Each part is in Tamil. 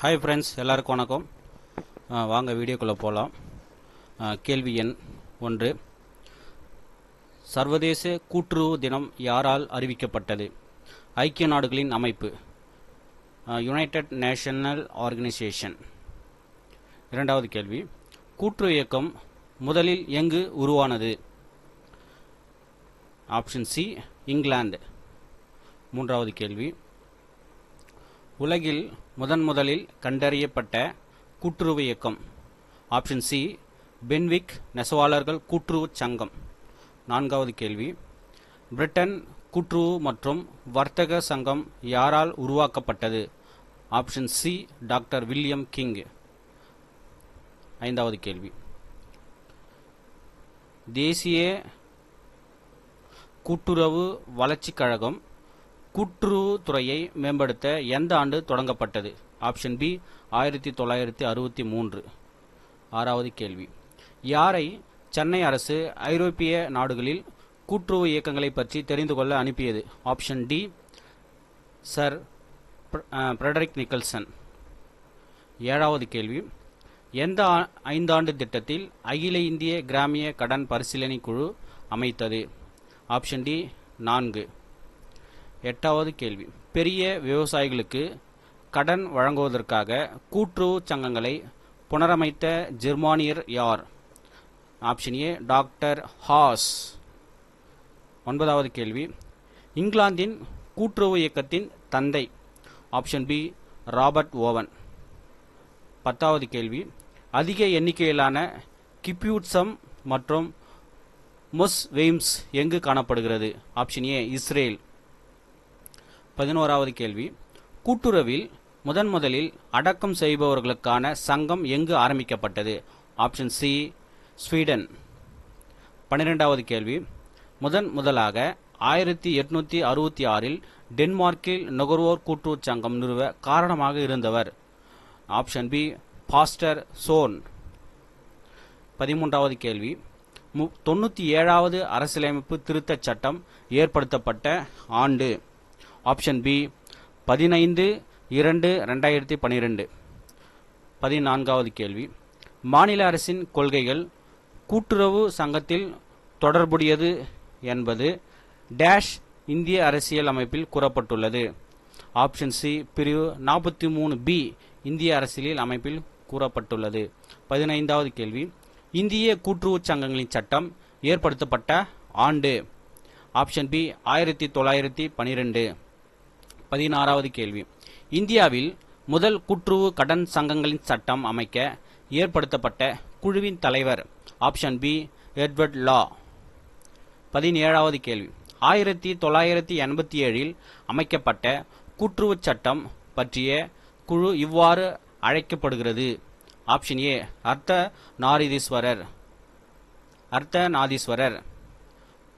ஹாய் ஃப்ரெண்ட்ஸ், எல்லாருக்கும் வணக்கம். வாங்க வீடியோக்குள்ளே போகலாம். கேள்வி எண் 1. சர்வதேச கூட்டுறவு தினம் யாரால் அறிவிக்கப்பட்டது? ஐக்கிய நாடுகளின் அமைப்பு, யுனைடெட் நேஷனல் ஆர்கனைசேஷன். இரண்டாவது கேள்வி, கூட்டுறவு இயக்கம் முதலில் எங்கு உருவானது? Option C, England. மூன்றாவது கேள்வி, உலகில் முதலில் கண்டறியப்பட்ட கூட்டுறவு இயக்கம். ஆப்ஷன் சி, பென்விக் நெசவாளர்கள் கூட்டுறவு சங்கம். நான்காவது கேள்வி, பிரிட்டன் கூட்டுறவு மற்றும் வர்த்தக சங்கம் யாரால் உருவாக்கப்பட்டது? Option C, doctor William king. ஐந்தாவது கேள்வி, தேசிய கூட்டுறவு வளர்ச்சிக் கழகம் கூட்டுறவு துறையை மேம்படுத்த எந்த ஆண்டு தொடங்கப்பட்டது? Option B, 1963. ஆறாவது கேள்வி, யாரை சென்னை அரசு ஐரோப்பிய நாடுகளில் கூட்டுறவு இயக்கங்களை பற்றி தெரிந்து கொள்ள அனுப்பியது? Option D, sir Frederick Nicholson. ஏழாவது கேள்வி, எந்த 5 ஆண்டு திட்டத்தில் அகில இந்திய கிராமிய கடன் பரிசீலனை குழு அமைத்தது? Option D, 4. எட்டாவது கேள்வி, பெரிய விவசாயிகளுக்கு கடன் வழங்குவதற்காக கூட்டுறவு சங்கங்களை புனரமைத்த ஜெர்மானியர் யார்? Option A, doctor Haas. ஒன்பதாவது கேள்வி, இங்கிலாந்தின் கூட்டுறவு இயக்கத்தின் தந்தை? Option B, Robert Owen. பத்தாவது கேள்வி, அதிக எண்ணிக்கையிலான கிப்யூட்சம் மற்றும் மொஸ்வெய்ம்ஸ் எங்கு காணப்படுகிறது? Option A, Israel. 11வது கேள்வி, கூட்டுறவில் முதலில் அடக்கம் செய்பவர்களுக்கான சங்கம் எங்கு ஆரம்பிக்கப்பட்டது? Option C, Sweden. 12வது கேள்வி, முதலாக 1866இல் டென்மார்க்கில் நுகர்வோர் கூட்டுறவு சங்கம் நிறுவ காரணமாக இருந்தவர்? ஆப்ஷன் பி, பாஸ்டர் சோன். 13வது கேள்வி, 97வது அரசியலமைப்பு திருத்தச் சட்டம் ஏற்படுத்தப்பட்ட ஆண்டு? Option B, 15/2/2012. 14வது கேள்வி, மாநில அரசின் கொள்கைகள் கூட்டுறவு சங்கத்தில் தொடர்புடையது என்பது டேஷ் இந்திய அரசியல் அமைப்பில் கூறப்பட்டுள்ளது? ஆப்ஷன் சி, பிரிவு 43B இந்திய அரசியல் அமைப்பில் கூறப்பட்டுள்ளது. 15வது கேள்வி, இந்திய கூட்டுறவு சங்கங்களின் சட்டம் ஏற்படுத்தப்பட்ட ஆண்டு? Option B, 1912. 16வது கேள்வி, இந்தியாவில் முதல் கூட்டுறவு கடன் சங்கங்களின் சட்டம் அமைக்க ஏற்படுத்தப்பட்ட குழுவின் தலைவர்? ஆப்ஷன் பி, எட்வர்ட் லா. 17வது கேள்வி, 1987இல் அமைக்கப்பட்ட கூட்டுறவு சட்டம் பற்றிய குழு இவ்வாறு அழைக்கப்படுகிறது? Option A, Ardhanareeswarar.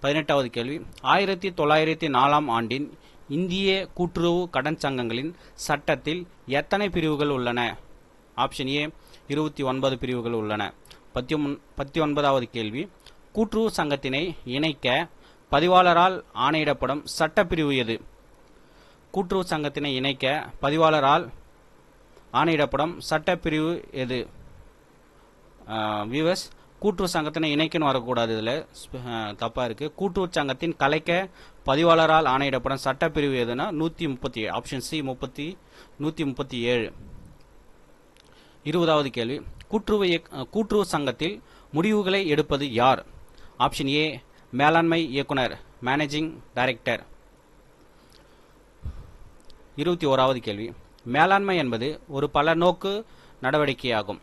18வது கேள்வி, 1904ஆம் ஆண்டின் இந்திய கூட்டுறவு கடன் சங்கங்களின் சட்டத்தில் எத்தனை பிரிவுகள் உள்ளன? ஆப்ஷன் ஏ, 29 பிரிவுகள் உள்ளன. 19வது கேள்வி, கூட்டுறவு சங்கத்தினை இணைக்க பதிவாளரால் ஆணையிடப்படும் சட்டப்பிரிவு எது? கூட்டுறவு சங்கத்தினை இணைக்க பதிவாளரால் ஆணையிடப்படும் சட்டப்பிரிவு எது? வியூவர்ஸ், கூட்டுறவு சங்கத்தினை இணைக்கன்னு வரக்கூடாது, இதில் தப்பாக இருக்குது. கூட்டுறவு சங்கத்தின் கலைக்க பதிவாளரால் ஆணையிடப்படும் சட்டப்பிரிவு எதுனா 137. Option C, 137. 20வது கேள்வி, கூட்டுறவு சங்கத்தில் முடிவுகளை எடுப்பது யார்? ஆப்ஷன் ஏ, மேலாண்மை இயக்குனர், மேனேஜிங் டைரக்டர். 21வது கேள்வி, மேலாண்மை என்பது ஒரு பலநோக்கு நடவடிக்கையாகும்.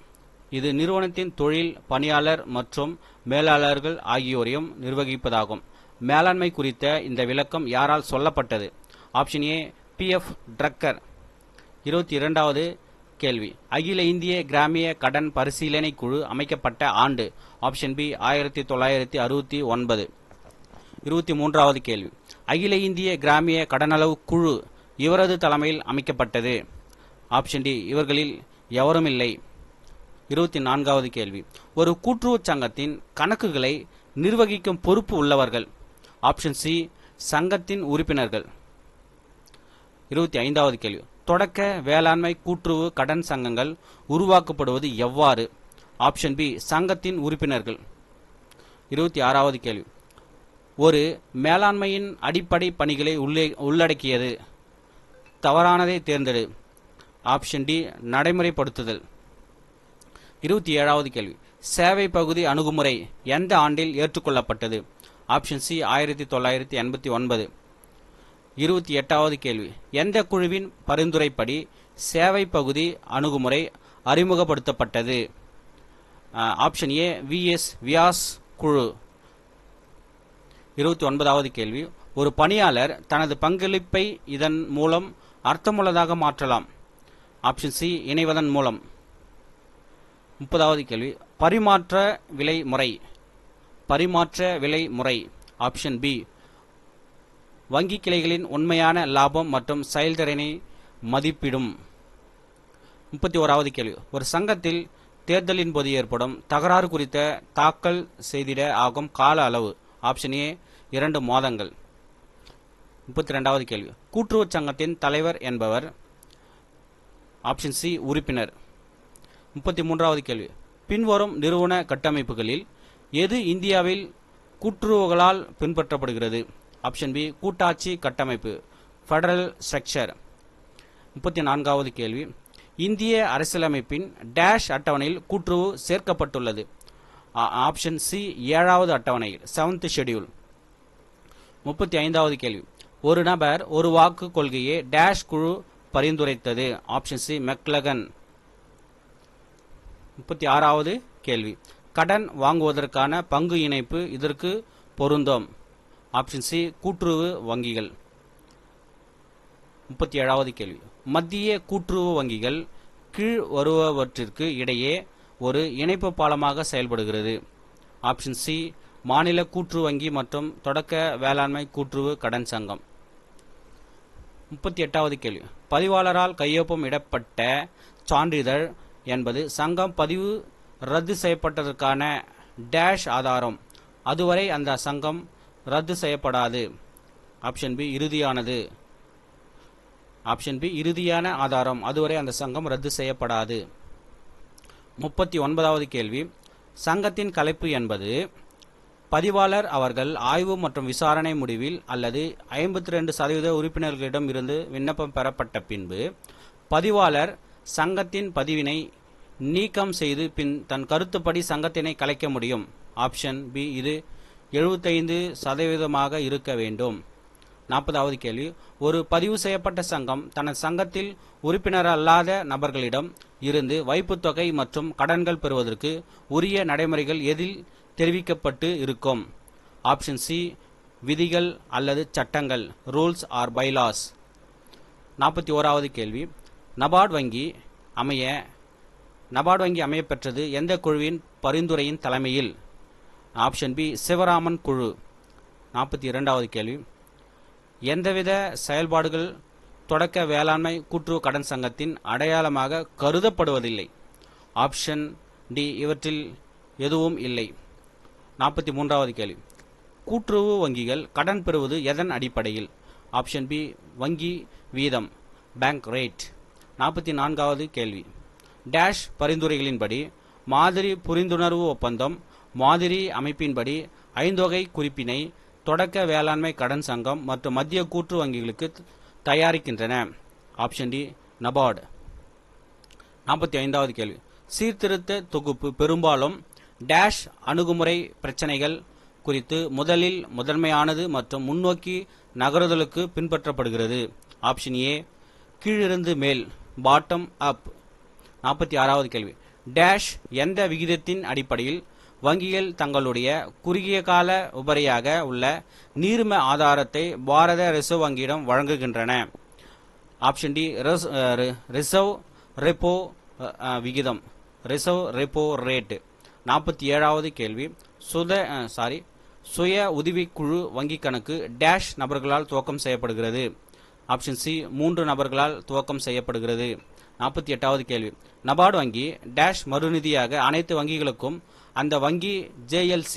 இது நிறுவனத்தின் தொழில், பணியாளர் மற்றும் மேலாளர்கள் ஆகியோரையும் நிர்வகிப்பதாகும். மேலாண்மை குறித்த இந்த விளக்கம் யாரால் சொல்லப்பட்டது? Option A, P.F. ட்ரக்கர். 22வது கேள்வி, அகில இந்திய கிராமிய கடன் பரிசீலனை குழு அமைக்கப்பட்ட ஆண்டு? Option B, 1969. 23வது கேள்வி, அகில இந்திய கிராமிய கடனளவு குழு இவரது தலைமையில் அமைக்கப்பட்டது? ஆப்ஷன் டி, இவர்களில் எவரும் இல்லை. 24வது கேள்வி, ஒரு கூட்டுறவு சங்கத்தின் கணக்குகளை நிர்வகிக்கும் பொறுப்பு உள்ளவர்கள்? ஆப்ஷன் சி, சங்கத்தின் உறுப்பினர்கள். 25வது கேள்வி, தொடக்க வேளாண்மை கூட்டுறவு கடன் சங்கங்கள் உருவாக்கப்படுவது எவ்வாறு? ஆப்ஷன் பி, சங்கத்தின் உறுப்பினர்கள். 26வது கேள்வி, ஒரு மேலாண்மையின் அடிப்படை பணிகளை உள்ளடக்கியது. தவறானதை தேர்ந்தெடு. Option D, நடைமுறைப்படுத்துதல். 27வது கேள்வி, சேவை பகுதி அணுகுமுறை எந்த ஆண்டில் ஏற்றுக்கொள்ளப்பட்டது? Option C, 1989. 28வது கேள்வி, எந்த குழுவின் பரிந்துரைப்படி சேவை பகுதி அணுகுமுறை அறிமுகப்படுத்தப்பட்டது? ஆப்ஷன் ஏ, வியாஸ் குழு. 29வது கேள்வி, ஒரு பணியாளர் தனது பங்களிப்பை இதன் மூலம் அர்த்தமுள்ளதாக மாற்றலாம். ஆப்ஷன் சி, இணைவதன் மூலம். 30வது கேள்வி, பரிமாற்ற விலை முறை. ஆப்ஷன் பி, வங்கி கிளைகளின் உண்மையான லாபம் மற்றும் செயல்திறனை மதிப்பிடும். 31வது கேள்வி, ஒரு சங்கத்தில் தேர்தலின் போது ஏற்படும் தகராறு குறித்த தாக்கல் செய்திட ஆகும் கால அளவு. ஆப்ஷன் ஏ, 2 மாதங்கள். 32வது கேள்வி, கூட்டுறவு சங்கத்தின் தலைவர் என்பவர். ஆப்ஷன் சி, உறுப்பினர். 33வது கேள்வி, பின்வரும் நிறுவன கட்டமைப்புகளில் எது இந்தியாவில் கூட்டுறவுகளால் பின்பற்றப்படுகிறது? ஆப்ஷன் பி, கூட்டாட்சி கட்டமைப்பு, ஃபெடரல் ஸ்ட்ரக்சர். 34வது கேள்வி, இந்திய அரசியலமைப்பின் டேஷ் அட்டவணையில் கூட்டுறவு சேர்க்கப்பட்டுள்ளது? ஆப்ஷன் சி, 7வது அட்டவணையில், 7th ஷெட்யூல். 35வது கேள்வி, ஒரு நபர் ஒரு வாக்கு கொள்கையை டேஷ் குழு பரிந்துரைத்தது? Option C, McClenaghan. 36வது கேள்வி, கடன் வாங்குவதற்கான பங்கு இணைப்பு இதற்கு பொருந்தும்? ஆப்ஷன் சி, கூட்டுறவு வங்கிகள். 37வது கேள்வி, மத்திய கூட்டுறவு வங்கிகள் கீழ் வருவவற்றிற்கு இடையே ஒரு இணைப்பு பாலமாக செயல்படுகிறது? ஆப்ஷன் சி, மாநில கூட்டுறவு வங்கி மற்றும் தொடக்க வேளாண்மை கூட்டுறவு கடன் சங்கம். 38வது கேள்வி, பதிவாளரால் கையொப்பம் இடப்பட்ட சான்றிதழ் என்பது சங்கம் பதிவு ரத்து செய்யப்பட்டதற்கான டேஷ் ஆதாரம். அதுவரை அந்த சங்கம் ரத்து செய்யப்படாது. ஆப்ஷன் பி, இறுதியானது. ஆப்ஷன் பி, இறுதியான ஆதாரம். அதுவரை அந்த சங்கம் ரத்து செய்யப்படாது. 39வது கேள்வி, சங்கத்தின் கலைப்பு என்பது பதிவாளர் அவர்கள் ஆய்வு மற்றும் விசாரணை முடிவில் அல்லது 52% உறுப்பினர்களிடம் இருந்து விண்ணப்பம் பெறப்பட்ட பின்பு பதிவாளர் சங்கத்தின் பதிவினை நீக்கம் செய்து பின் தன் கருத்துப்படி சங்கத்தினை கலைக்க முடியும். ஆப்ஷன் பி, இது 75% இருக்க வேண்டும். 40வது கேள்வி, ஒரு பதிவு செய்யப்பட்ட சங்கம் தனது சங்கத்தில் உறுப்பினர் அல்லாத நபர்களிடம் இருந்து வைப்புத் தொகை மற்றும் கடன்கள் பெறுவதற்கு உரிய நடைமுறைகள் எதில் தெரிவிக்கப்பட்டு இருக்கும்? ஆப்ஷன் சி, விதிகள் அல்லது சட்டங்கள், ரூல்ஸ் ஆர் பைலாஸ். 41வது கேள்வி, நபார்டு வங்கி அமைய பெற்றது எந்த குழுவின் பரிந்துரையின் தலைமையில்? ஆப்ஷன் பி, சிவராமன் குழு. 42வது கேள்வி, எந்தவித செயல்பாடுகள் தொடக்க வேளாண்மை கூட்டுறவு கடன் சங்கத்தின் அடையாளமாக கருதப்படுவதில்லை? ஆப்ஷன் டி, இவற்றில் எதுவும் இல்லை. 43வது கேள்வி, கூட்டுறவு வங்கிகள் கடன் பெறுவது எதன் அடிப்படையில்? ஆப்ஷன் பி, வங்கி வீதம், பேங்க் ரேட். 44வது கேள்வி, டேஷ் பரிந்துரைகளின்படி மாதிரி புரிந்துணர்வு ஒப்பந்தம் மாதிரி அமைப்பின்படி 5 வகை குறிப்பினை தொடக்க வேளாண்மை கடன் சங்கம் மற்றும் மத்திய கூட்டுறவு வங்கிகளுக்கு தயாரிக்கின்றன? Option D, NABARD. 45வது கேள்வி, சீர்திருத்த தொகுப்பு பெரும்பாலும் டேஷ் அணுகுமுறை பிரச்சனைகள் குறித்து முதன்மையானது மற்றும் முன்னோக்கி நகருதலுக்கு பின்பற்றப்படுகிறது? ஆப்ஷன் ஏ, கீழிருந்து மேல், பாட்டம் அப். 46வது கேள்வி, டேஷ் எந்த விகிதத்தின் அடிப்படையில் வங்கிகள் தங்களுடைய குறுகிய கால உபரியாக உள்ள நீர்ம ஆதாரத்தை பாரத ரிசர்வ் வங்கியிடம் வழங்குகின்றன? ஆப்ஷன் டி, ரிசர்வ் ரெப்போ விகிதம், ரிசர்வ் ரெப்போ ரேட். 47வது கேள்வி, சுய உதவிக்குழு வங்கி கணக்கு டேஷ் நபர்களால் துவக்கம் செய்யப்படுகிறது? ஆப்ஷன் சி, 3 நபர்களால் துவக்கம் செய்யப்படுகிறது. 48வது கேள்வி, நபார்டு வங்கி டேஷ் மறுநிதியாக அனைத்து வங்கிகளுக்கும் அந்த வங்கி JLC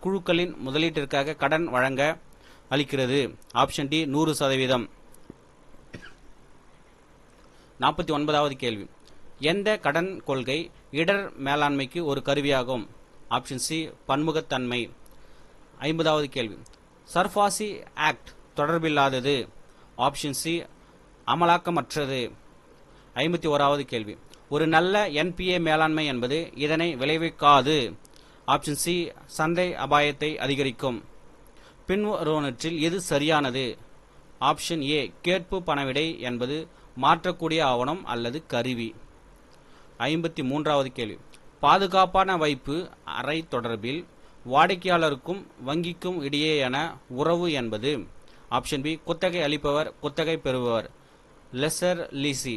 குழுக்களின் முதலீட்டிற்காக கடன் வழங்க அளிக்கிறது? Option D, 100%. 49வது கேள்வி, எந்த கடன் கொள்கை இடர் மேலாண்மைக்கு ஒரு கருவியாகும்? ஆப்ஷன் சி, பன்முகத்தன்மை. 50வது கேள்வி, சர்ஃபாசி ஆக்ட் தொடர்பில்லாதது. ஆப்ஷன் சி, அமலாக்கமற்றது. 51வது கேள்வி, ஒரு நல்ல என்பிஏ மேலாண்மை என்பது இதனை விளைவிக்காது. ஆப்ஷன் சி, சந்தை அபாயத்தை அதிகரிக்கும். பின்வருவனற்றில் எது சரியானது? ஆப்ஷன் ஏ, கேட்பு பணவிடை என்பது மாற்றக்கூடிய ஆவணம் அல்லது கருவி. 53வது கேள்வி, பாதுகாப்பான வைப்பு அறை தொடர்பில் வாடிக்கையாளருக்கும் வங்கிக்கும் இடையேயான உறவு என்பது? ஆப்ஷன் பி, குத்தகை அளிப்பவர் குத்தகை பெறுபவர், லெசர் லீசி.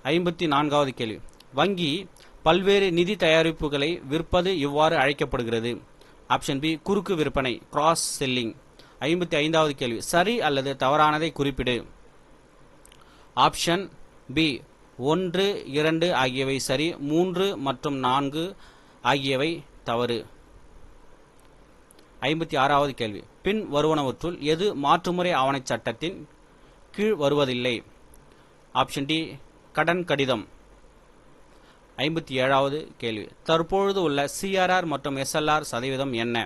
54வது கேள்வி, வங்கி பல்வேறு நிதி தயாரிப்புகளை விற்பது இவ்வாறு அழைக்கப்படுகிறது. ஆப்ஷன் பி, குறுக்கு விற்பனை, கிராஸ் செல்லிங். 55வது கேள்வி, சரி அல்லது தவறானதை குறிப்பிடு. ஆப்ஷன் பி, 1, 2 ஆகியவை சரி, 3 மற்றும் 4 ஆகியவை தவறு. 56வது கேள்வி, பின் வருவனவற்றுள் எது மாற்றுமுறை ஆவணச் சட்டத்தின் கீழ் வருவதில்லை? ஆப்ஷன் டி, கடன் கடிதம். 57வது கேள்வி, தற்பொழுது உள்ள சிஆர்ஆர் மற்றும் எஸ்எல்ஆர் சதவீதம் என்ன?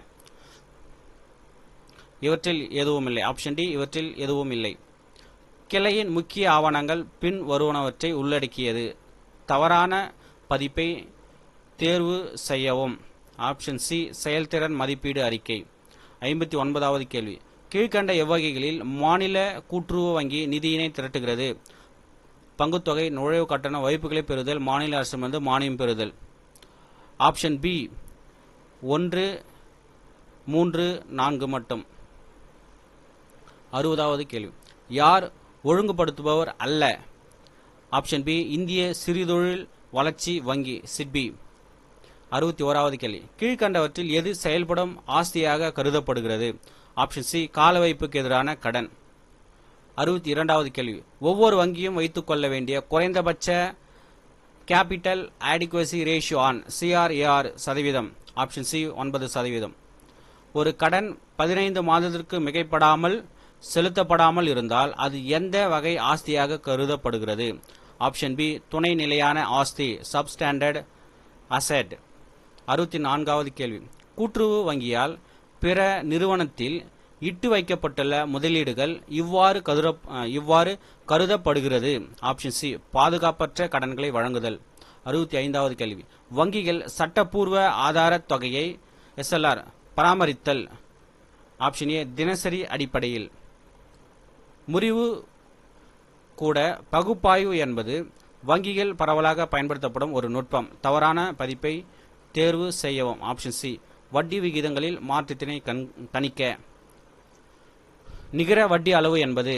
இவற்றில் எதுவும் இல்லை. ஆப்ஷன் டி, இவற்றில் எதுவும் இல்லை. கிளையின் முக்கிய ஆவணங்கள் பின் வருவனவற்றை உள்ளடக்கியது. தவறான பதிப்பை தேர்வு செய்யவும். ஆப்ஷன் சி, செயல்திறன் மதிப்பீடு அறிக்கை. 59வது கேள்வி, கீழ்கண்ட எவ்வகைகளில் மாநில கூட்டுறவு வங்கி நிதியினை திரட்டுகிறது? பங்குத்தொகை, நுழைவு கட்டணம், வைப்புகளை பெறுதல், மாநில அரசிடமிருந்து மானியம் பெறுதல். ஆப்ஷன் பி, 1, 3, 4 மட்டும். 60வது கேள்வி, யார் ஒழுங்குபடுத்துபவர் அல்ல? ஆப்ஷன் பி, இந்திய சிறுதொழில் வளர்ச்சி வங்கி, சிட்பி. 61வது கேள்வி, கீழ்கண்டவற்றில் எது செயல்படும் ஆஸ்தியாக கருதப்படுகிறது? ஆப்ஷன் சி, கால வைப்புக்கு எதிரான கடன். 62வது கேள்வி, ஒவ்வொரு வங்கியும் வைத்துக் கொள்ள வேண்டிய குறைந்தபட்ச கேபிட்டல் ஆடிக்வசி ரேஷியோ ஆன் சிஆர்ஏஆர் சதவீதம். Option C, 9%. ஒரு கடன் 15 மாதத்திற்கு மிகைப்படாமல் செலுத்தப்படாமல் இருந்தால் அது எந்த வகை ஆஸ்தியாக கருதப்படுகிறது? ஆப்ஷன் பி, துணை நிலையான ஆஸ்தி, சப்ஸ்டாண்டர்ட் அசெட். 64வது கேள்வி, கூட்டுறவு வங்கியால் பிற நிறுவனத்தில் இட்டு வைக்கப்பட்டுள்ள முதலீடுகள் இவ்வாறு கருதப்படுகிறது. ஆப்ஷன் சி, பாதுகாப்பற்ற கடன்களை வழங்குதல். 65வது கேள்வி, வங்கிகள் சட்டப்பூர்வ ஆதார தொகையை எஸ்எல்ஆர் பராமரித்தல். ஆப்ஷன் ஏ, தினசரி அடிப்படையில். முறிவு கூட பகுப்பாய்வு என்பது வங்கிகள் பரவலாக பயன்படுத்தப்படும் ஒரு நுட்பம். தவறான பதிப்பை தேர்வு செய்யவும். ஆப்ஷன் சி, வட்டி விகிதங்களில் மாற்றத்தினை கணிக்க. நிகர வட்டி அளவு என்பது?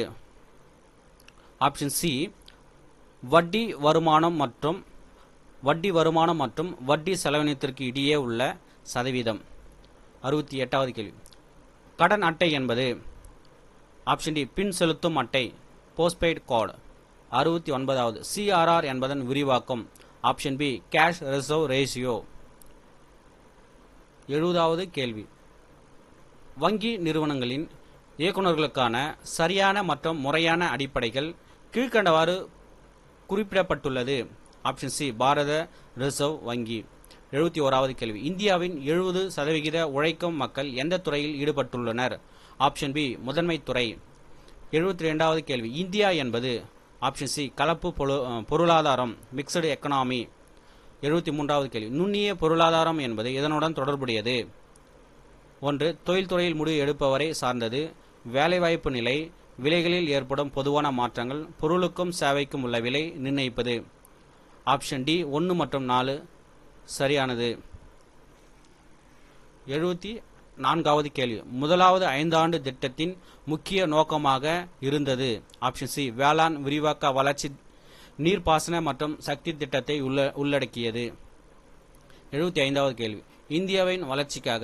ஆப்ஷன் சி, வட்டி வருமானம் மற்றும் வட்டி செலவினத்திற்கு இடையே உள்ள சதவீதம். 68வது கேள்வி, கடன் அட்டை என்பது? ஆப்ஷன் டி, பின் செலுத்தும் அட்டை, போஸ்ட்பெய்ட் கார்டு. 69வது, சிஆர்ஆர் என்பதன் விரிவாக்கம். Option B, cash reserve ratio. 70வது கேள்வி, வங்கி நிறுவனங்களின் இயக்குநர்களுக்கான சரியான மற்றும் முறையான அடிப்படைகள் கீழ்கண்டவாறு குறிப்பிடப்பட்டுள்ளது. ஆப்ஷன் சி, பாரத ரிசர்வ் வங்கி. 71வது கேள்வி, இந்தியாவின் 70% உழைக்கும் மக்கள் எந்த துறையில் ஈடுபட்டுள்ளனர்? ஆப்ஷன் பி, முதன்மை துறை. 72வது கேள்வி, இந்தியா என்பது? ஆப்ஷன் சி, கலப்பு பொருளாதாரம், மிக்சடு எக்கனாமி. 73வது கேள்வி, நுண்ணிய பொருளாதாரம் என்பது இதனுடன் தொடர்புடையது? 1, தொழில்துறையில் முடிவு எடுப்பவரை சார்ந்தது, வேலைவாய்ப்பு நிலை, விலைகளில் ஏற்படும் பொதுவான மாற்றங்கள், பொருளுக்கும் சேவைக்கும் உள்ள விலை நிர்ணயிப்பது. ஆப்ஷன் டி, 1 மற்றும் 4 சரியானது. 74வது கேள்வி, முதலாவது 5 ஆண்டு திட்டத்தின் முக்கிய நோக்கமாக இருந்தது? ஆப்ஷன் சி, வேளாண் விரிவாக்க வளர்ச்சி நீர்ப்பாசன மற்றும் சக்தி திட்டத்தை உள்ளடக்கியது. 75வது கேள்வி, இந்தியாவின் வளர்ச்சிக்காக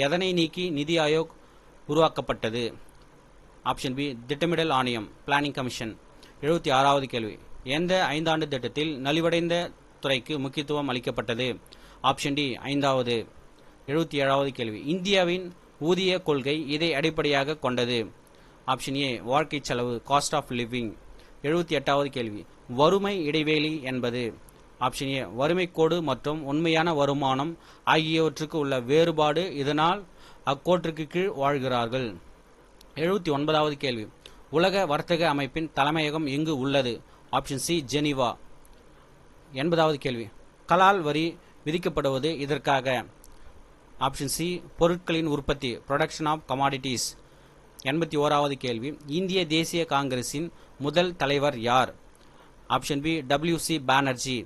எதனை நீக்கி நிதி ஆயோக் உருவாக்கப்பட்டது? ஆப்ஷன் பி, திட்டமிடல் ஆணையம், பிளானிங் கமிஷன். 76வது கேள்வி, எந்த 5 ஆண்டு திட்டத்தில் நலிவடைந்த துறைக்கு முக்கியத்துவம் அளிக்கப்பட்டது? ஆப்ஷன் டி, 5வது. 77வது கேள்வி, இந்தியாவின் ஊதிய கொள்கை இதை அடிப்படையாக கொண்டது? ஆப்ஷன் ஏ வாழ்க்கை செலவு, காஸ்ட் ஆஃப் லிவிங். 78வது கேள்வி, வறுமை இடைவெளி என்பது. ஆப்ஷன் ஏ வறுமை கோடு மற்றும் உண்மையான வருமானம் ஆகியவற்றுக்கு உள்ள வேறுபாடு, இதனால் அக்கோட்டிற்கு கீழ் வாழ்கிறார்கள். 79வது கேள்வி, உலக வர்த்தக அமைப்பின் தலைமையகம் எங்கு உள்ளது? Option C Geneva. 80வது கேள்வி, கலால் வரி விதிக்கப்படுவது இதற்காக? ஆப்ஷன் சி பொருட்களின் உற்பத்தி, ப்ரொடக்ஷன் ஆஃப் கமாடிட்டிஸ். 81வது கேள்வி, இந்திய தேசிய காங்கிரசின் முதல் தலைவர் யார்? Option B WC Banerjee.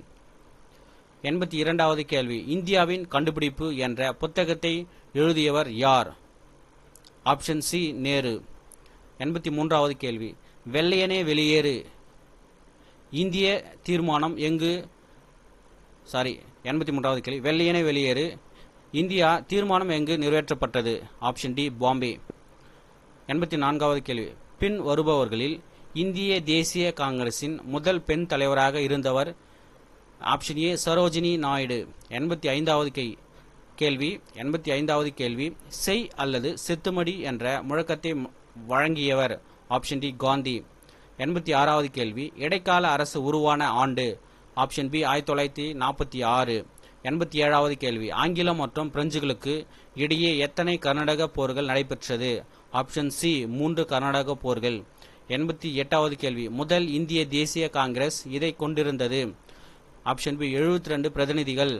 82வது கேள்வி, இந்தியாவின் கண்டுபிடிப்பு என்ற புத்தகத்தை எழுதியவர் யார்? Option C Nehru. 83வது கேள்வி, வெள்ளையனே வெளியேறு இந்திய தீர்மானம் எங்கு 83வது கேள்வி, வெள்ளையனே வெளியேறு இந்தியா தீர்மானம் எங்கு நிறைவேற்றப்பட்டது? Option D Bombay. 84வது கேள்வி, பின் வருபவர்களில் இந்திய தேசிய காங்கிரசின் முதல் பெண் தலைவராக இருந்தவர்? Option A Sarojini Naidu. 85வது கேள்வி, செய் அல்லது செத்துமடி என்ற முழக்கத்தை வழங்கியவர்? Option D Gandhi. 86வது கேள்வி, இடைக்கால அரசு உருவான ஆண்டு? Option B 1946. 87வது கேள்வி, ஆங்கிலம் மற்றும் பிரெஞ்சுகளுக்கு இடையே எத்தனை கர்நாடக போர்கள் நடைபெற்றது? ஆப்ஷன் சி 3 கர்நாடக போர்கள். 88வது கேள்வி, முதல் இந்திய தேசிய காங்கிரஸ் இதை கொண்டிருந்தது? ஆப்ஷன் பி 72 பிரதிநிதிகள்.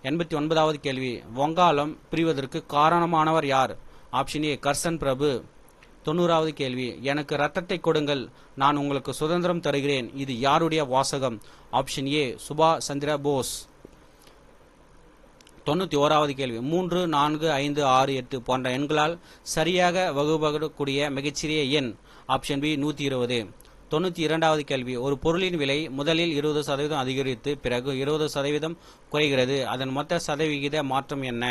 89வது கேள்வி, வங்காளம் பிரிவதற்கு காரணமானவர் யார்? ஆப்ஷன் ஏ கர்சன் பிரபு. 90வது கேள்வி, எனக்கு ரத்தத்தை கொடுங்கள், நான் உங்களுக்கு சுதந்திரம் தருகிறேன், இது யாருடைய வாசகம்? ஆப்ஷன் ஏ சுபாஷ் சந்திர போஸ். 91வது கேள்வி, 3, 4, 5, 6, 8 போன்ற எண்களால் சரியாக வகுப்படக்கூடிய மிகச்சிறிய எண்? Option B 120. 92வது கேள்வி, ஒரு பொருளின் விலை முதலில் 20% அதிகரித்து பிறகு 20% குறைகிறது, அதன் மொத்த சதவிகித மாற்றம் என்ன?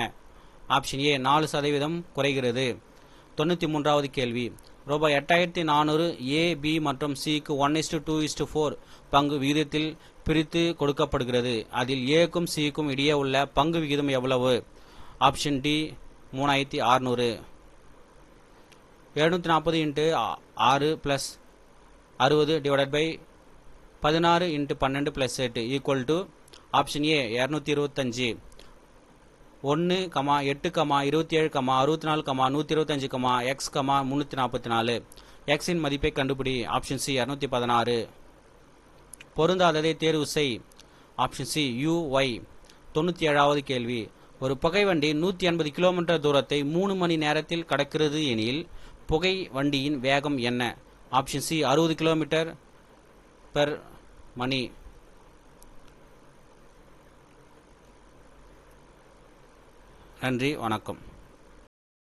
ஆப்ஷன் ஏ 4% குறைகிறது. 93வது கேள்வி, ரூபாய் 8400 ஏ பி மற்றும் சிக்கு 1:2:4 பங்கு விகிதத்தில் பிரித்து கொடுக்கப்படுகிறது, அதில் ஏக்கும் சிக்கும் இடையே உள்ள பங்கு விகிதம் எவ்வளவு? Option D 3600. 740 × 6 + 60 / 16 × 12 + 8 equal to option A 225. 1, 8, 27, 64, 125, x, 344. எக்ஸின் மதிப்பை கண்டுபிடி. Option C 216. பொருந்தாததை தேர்வு செய். Option C UY. 97வது கேள்வி, ஒரு புகைவண்டி 180 கிலோமீட்டர் தூரத்தை 3 மணி நேரத்தில் கடக்கிறது எனில் புகை வண்டியின் வேகம் என்ன? Option C 60 km/h. நன்றி, வணக்கம்.